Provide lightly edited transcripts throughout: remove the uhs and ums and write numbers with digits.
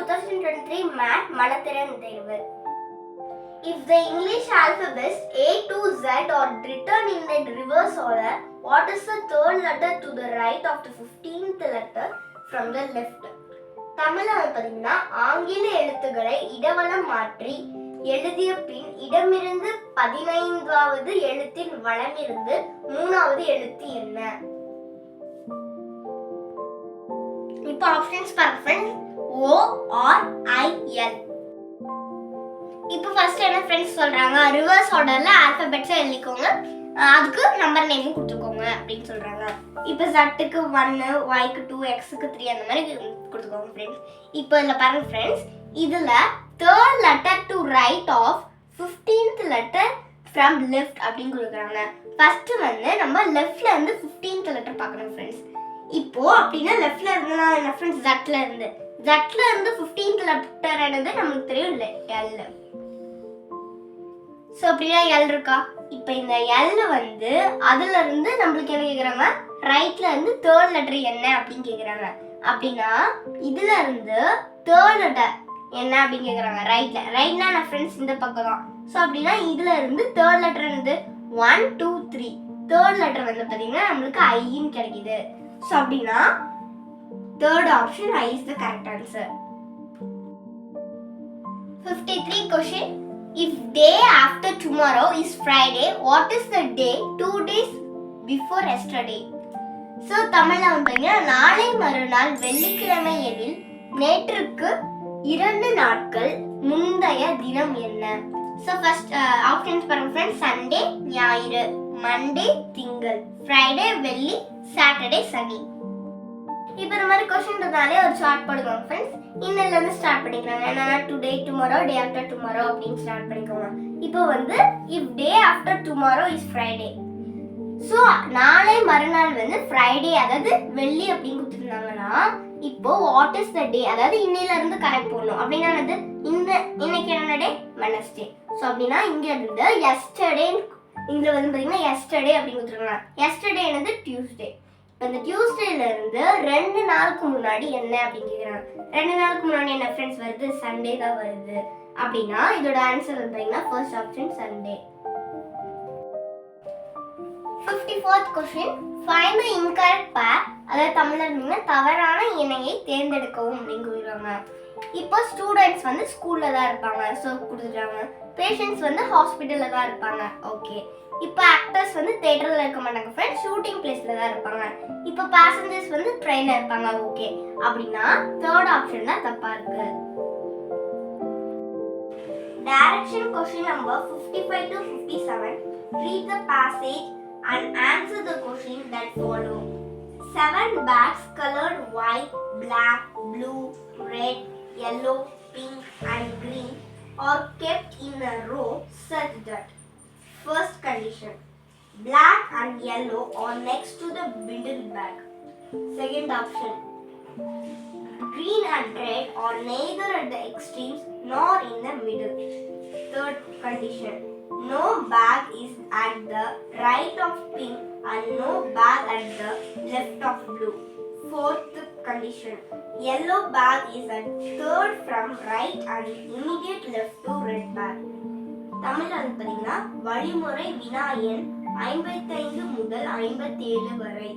2023 MAT மனத்திறன் தேர்வு. If the English alphabets A to Z are written in the reverse order, what is the third letter to the right of the 15th letter from the left? தமிழ்ல பார்த்தீங்கன்னா ஆங்கில எழுத்துக்களை இடவலம் மாற்றி எழுதிய பின் இடமிருந்து 15வது எழுத்தின் வலமிருந்து 3வது எழுத்து என்ன? இப்போ ஆப்ஷன்ஸ் பாருங்க friends. O R I L. இப்போ ஃபர்ஸ்ட் என்ன फ्रेंड्स சொல்றாங்க, ரிவர்ஸ் ஆர்டர்ல ஆல்பபெட்ஸ் எழுதிக்கோங்க, அதுக்கு நம்பர் நேமும் கொடுத்துக்கோங்க அப்படின்னு சொல்றாங்க. இப்போ Z-க்கு 1, Y-க்கு 2, X-க்கு 3 அந்த மாதிரி கொடுத்துக்கோங்க फ्रेंड्स. இப்போ இதுல பாருங்க फ्रेंड्स, இதுல third letter to right of 15th letter from left அப்படின்னு கொடுக்குறாங்க. ஃபர்ஸ்ட் வந்து நம்ம லெஃப்ட்ல இருந்து 15th லெட்டர் பார்க்கணும் फ्रेंड्स. இப்போ அப்படினா லெஃப்ட்ல இருந்து என்ன फ्रेंड्स, Z-ல இருந்து 15th லெட்டர் என்னது நமக்கு தெரியும் இல்ல, L. சோ அப்படினா L இருக்கா? இப்போ இந்த L வந்து அதுல இருந்து நமக்கு என்ன கேக்குறாங்க, ரைட்ல இருந்து third லெட்டர் என்ன அப்படினு கேக்குறாங்க. அப்படினா இதுல இருந்து third லெட்டர் என்ன அப்படினு கேக்குறாங்க ரைட்னா நான் फ्रेंड्स இந்த பக்கம் தான். சோ அப்படினா இதுல இருந்து third லெட்டர் என்னது 1 2 3, third லெட்டர் வந்து பாத்தீங்கன்னா நமக்கு I ன்னு கிடைக்குது. சோ அப்படினா third option I is the correct answer. 53 question. If day after tomorrow is Friday, what is the day 2 days before yesterday? So தமிழ்ல வந்து நாளை மறுநாள் வெள்ளிக்கிழமை எனில் நேற்றுக்கு 2 நாட்கள் முந்தைய தினம் என்ன? So first options பாருங்க फ्रेंड्स. Sunday ஞாயிறு, Monday திங்கள், Friday வெள்ளி, Saturday சனி. இப்போ இந்த மாதிரி क्वेश्चनனாலே ஒரு சார்ட் போடுங்க फ्रेंड्स. இன்னைல இருந்து ஸ்டார்ட் பண்ணிக்கலாங்க. என்னன்னா today, tomorrow, day after tomorrow அப்படினு ஸ்டார்ட் பண்ணிக்கோங்க. இப்போ வந்து if day after tomorrow is Friday, so நாளை மறுநாள் வந்து ஃப்ரைடே அதாவது வெள்ளி அப்படினு கொடுத்திருந்தாங்கன்னா இப்போ what is the day அதாவது இன்னையில இருந்து கரெக்ட் போடணும். அப்படினா என்னது, இன்னைக்கு என்ன டே, வெட்னஸ்டே. சோ அப்படினா இங்க இருந்து yesterday இங்க வந்து பாத்தீங்கன்னா yesterday அப்படினு கொடுத்திருக்காங்க. yesterday என்னது டியூஸ்டே. இந்த டியூஸ்டேல இருந்து 2 நாளுக்கு முன்னாடி என்ன அப்படினு கேக்குறாங்க. 2 நாளுக்கு முன்னாடி என்ன फ्रेंड्स வருது, சண்டே தான் வருது. அப்படினா இதோட ஆன்சர் வந்து பாத்தீங்கன்னா first option Sunday. 54th question. Find the incorrect pair. அதாவது தமிழ்ல இருந்தீங்கன்னா தவறான இணையை தேர்ந்தெடுக்கவும் அப்படின்னு சொல்றாங்க. இப்போ ஸ்டூடண்ட்ஸ் வந்து ஸ்கூல்ல தான் இருப்பாங்க, சோ கொடுத்துட்டாங்க. பேஷண்ட்ஸ் வந்து ஹாஸ்பிடல்ல தான் இருப்பாங்க, ஓகே. இப்போ ஆக்டர்ஸ் வந்து தியேட்டர்ல இருக்க மாட்டாங்க फ्रेंड्स, ஷூட்டிங் பிளேஸ்ல தான் இருப்பாங்க. இப்போ பாசஞ்சர்ஸ் வந்து ட்ரெயின்ல இருப்பாங்க, ஓகே. அப்படினா தேர்ட் ஆப்ஷன் தான் தப்பா இருக்கு. Direction question number 55 to 57. Read the passage and answer the question that follow. 7 bags colored white, black, blue, red, yellow, pink and green are kept in a row such that first condition, black and yellow are next to the middle bag. Second option, green and red are neither at the extremes nor in the middle. Third condition, no bag is at the right of pink and no bag at the left of blue. Fourth condition, yellow bag is at third from right and immediate left to red bag. தமிழ்ல வந்து பாத்தீங்கன்னா வழிமுறை வினா எண் 55 முதல் 57 வரை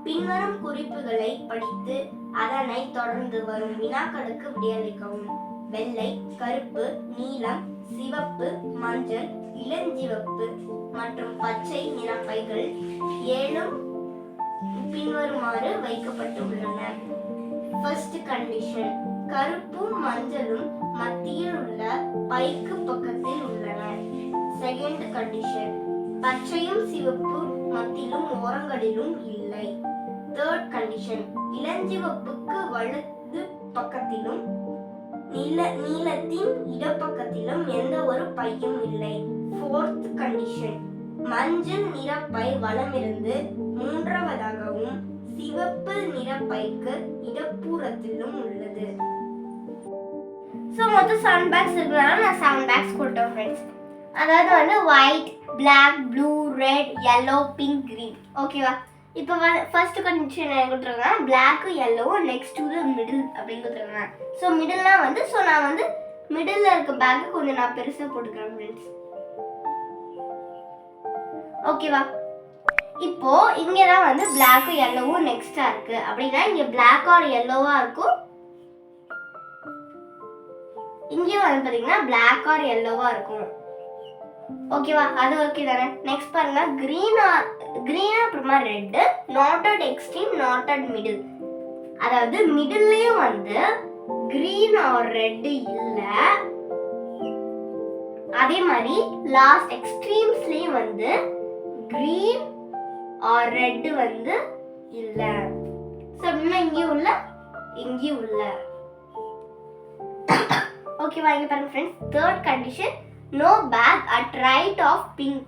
பின்வரும் குறிப்புகளை படித்து அதனை தொடர்ந்து வரும் வினாக்களுக்கு விடையளிக்கவும். வெள்ளை, கருப்பு, நீலம், சிவப்பு, மஞ்சள், இளஞ்சிவப்பு மற்றும் பச்சை நிற பைகள் 7 பின்வருமாறு வைக்கப்பட்டு உள்ளன. ஃபர்ஸ்ட் கண்டிஷன், கருப்பும் மஞ்சளும் மத்தியில் உள்ள பைக்கு பக்கத்தில் உள்ளன. செகண்ட் கண்டிஷன், பச்சையும் சிவப்பு மத்தியிலும் ஓரங்களிலும் இல்லை. தேர்ட் கண்டிஷன், இளஞ்சிவப்புக்கு வலது பக்கத்திலும் நீலத்தின் இடப்பக்கத்திலும் எந்த ஒரு பையும் இல்லை. ஃபோர்த் கண்டிஷன், மஞ்சள் நிற பை வலமிருந்து மூன்றாவதாகவும் சிவப்பு நிற பைக்கு இடப்புறத்திலும் உள்ளது. சோ மொத்தம் 7 பேக்ஸ் இருக்கனால நான் 7 பேக்ஸ் கொடுத்தேன் फ्रेंड्स. அதாவது வந்து white, black, blue, red, yellow, pink, green, ஓகேவா? இப்போ ஃபர்ஸ்ட் கண்டிஷன் என்ன கொடுத்துருக்காங்க, black yellow next to the middle அப்படின்னு கொடுத்துருக்காங்க. ஸோ மிடில்னா வந்து ஸோ நான் வந்து மிடில்ல இருக்க பேக்கை கொஞ்சம் நான் பெருசாக போட்டுக்கிறேன் ஃப்ரெண்ட்ஸ். ஓகேவா? இப்போ இங்கே தான் வந்து பிளாக்கும் yellowவும் நெக்ஸ்டா இருக்கு அப்படின்னா இங்கே பிளாக் ஆர் yellowவா இருக்கும். இங்கேயும் வந்து பார்த்தீங்கன்னா பிளாக் ஆர் yellowவா இருக்கும். ஓகேவா? அது ஓகே தானே? நெக்ஸ்ட் பாருங்க, கிரீன் அப்புறமா ரெட், நாட்டட் எக்ஸ்ட்ரீம், நாட்டட் மிடில். அதாவது மிடில்லையும் வந்து கிரீன் ஆர் ரெட் இல்ல, அதே மாதிரி லாஸ்ட் எக்ஸ்ட்ரீம்ஸ்லயும் வந்து கிரீன் ஆர் ரெட் வந்து இல்ல. ஸோ அப்படின்னா இங்கேயும் உள்ள இங்கேயும் உள்ள. ஓகேவா? இங்க பாருங்க friends, third condition, no bag at right of pink.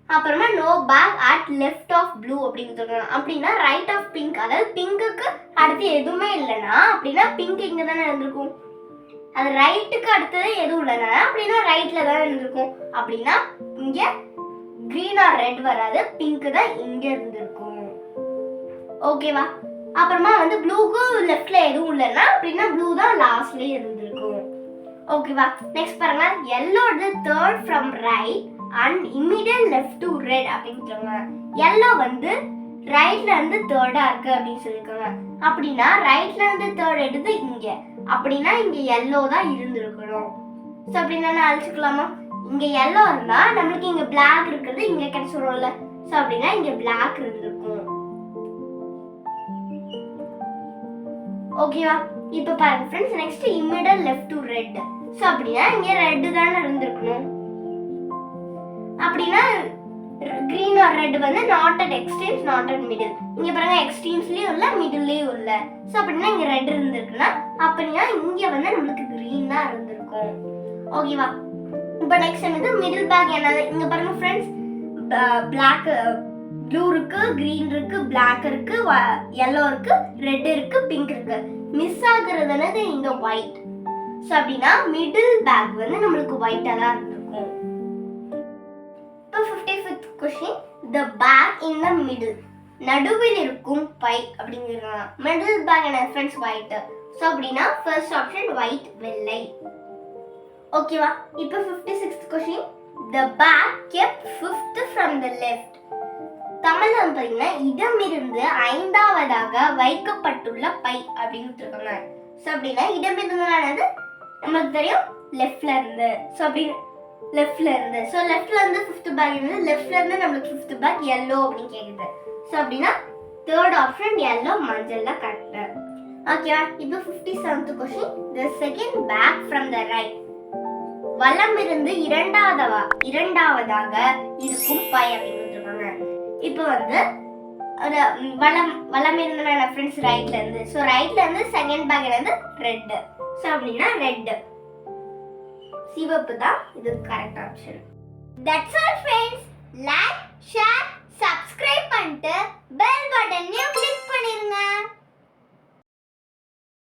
அப்புறமா no bag at left of blue அப்படின்னு சொல்றாங்க. அப்படின்னா ரைட் ஆஃப் பிங்க், அதாவது பிங்க்குக்கு அடுத்து எதுவுமே இல்லைன்னா அப்படின்னா பிங்க் இங்க தானே இருந்திருக்கும். அது ரைட்டுக்கு அடுத்தது எதுவும் இல்லைன்னா அப்படின்னா ரைட்ல தானே இருந்திருக்கும். அப்படின்னா இங்க கிரீன் ஆர் ரெட் வராது, பிங்க் தான் இங்க இருந்திருக்கும். ஓகேவா? அப்புறமா வந்து ப்ளூக்கு லெஃப்ட்ல எதுவும் இல்லைன்னா அப்படின்னா ப்ளூ தான் லாஸ்ட்லயே இருந்திருக்கும். ஓகேவா? நெக்ஸ்ட் பாருங்க, yellow the third from right and immediate left to red அப்படின்னு சொல்றாங்க. yellow வந்து ரைட்ல இருந்து தேர்டா இருக்கு அப்படின்னு சொல்லிருக்காங்க. அப்படின்னா ரைட்ல இருந்து தேர்ட் எடுத்து இங்க, அப்படின்னா இங்க yellow தான் இருந்திருக்கணும். ஸோ அப்படின்னா நான் அழிச்சுக்கலாமா? இங்க yellow இருந்தா நம்மளுக்கு இங்க black இருக்கிறது இங்க கிடைச்சிடும்ல. ஸோ அப்படின்னா இங்க black இருந்திருக்கும். ஓகேவா? இப்போ பாருங்க friends, next immediate left to red. So அப்படின்னா இங்க ரெட் தானே இருந்திருக்கணும். அப்படின்னா கிரீன் ஆர் ரெட் வந்து not at extremes, not at middle. இங்க பாருங்க எக்ஸ்ட்ரீம்ஸ்லயும் இல்ல, மிடில்லயும் இல்ல. ஸோ அப்படின்னா இங்க ரெட் இருந்திருக்குன்னா அப்படின்னா இங்க வந்து நம்மளுக்கு கிரீன் தான் இருந்திருக்கும். ஓகேவா? இப்போ நெக்ஸ்ட் என்னது, மிடில் பேக் என்னது? இங்க பாருங்க ஃப்ரெண்ட்ஸ், பிளாக் ப்ளூ இருக்கு, கிரீன் இருக்கு, பிளாக் இருக்கு, yellow இருக்கு, ரெட் இருக்கு, பிங்க் இருக்கு. மிஸ் ஆகுறது என்னது? இங்க ஒயிட். ஸோ அப்படின்னா மிடில் பேக் வந்து நம்மளுக்கு ஒயிட்டா தான் இருந்திருக்கும். இப்போ 55th question, the bag in the middle. நடுவில் இருக்கும் பை அப்படிங்கிறாங்க. மிடில் பேக் என்ன ஃப்ரெண்ட்ஸ்? ஒயிட். ஸோ அப்படின்னா ஃபர்ஸ்ட் ஆப்ஷன் ஒயிட், வெள்ளை. ஓகேவா? இப்போ 56th question, the bag kept fifth from the left. தமிழ்ல வந்து பாத்தீங்கன்னா இடமிருந்து ஐந்தாவதாக வைக்கப்பட்டுள்ள பை அப்படின்னு சொல்றாங்க. ஸோ அப்படின்னா இடமிருந்து நமக்கு தெரியும் லெஃப்ட்ல இருந்து. ஸோ அப்படின்னு லெஃப்ட்ல இருந்து, ஸோ லெஃப்ட்ல இருந்து ஃபிஃப்த் பேக் இருந்து, லெஃப்ட்ல இருந்து நம்மளுக்கு ஃபிஃப்த் பேக் yellow அப்படின்னு கேக்குது. ஸோ அப்படின்னா தேர்ட் ஆப்ஷன் yellow, மஞ்சள் தான் கரெக்ட். ஓகேவா? இப்போ 57th question, the second bag from the right. வலமிருந்து இரண்டாவதாக இருக்கும் பை அப்படின்னு சொல்றாங்க. இப்போ வந்து வலம் இருந்தா ஃப்ரெண்ட்ஸ் ரைட்ல இருந்து. ஸோ ரைட்ல இருந்து செகண்ட் பேக்ல இருந்து ரெட். ஸோ அப்படின்னா ரெட், சிவப்பு தான் இது correct option. That's all friends. Like, share, subscribe பண்ணிட்டு பெல் பட்டனையும் கிளிக் பண்ணிருங்க.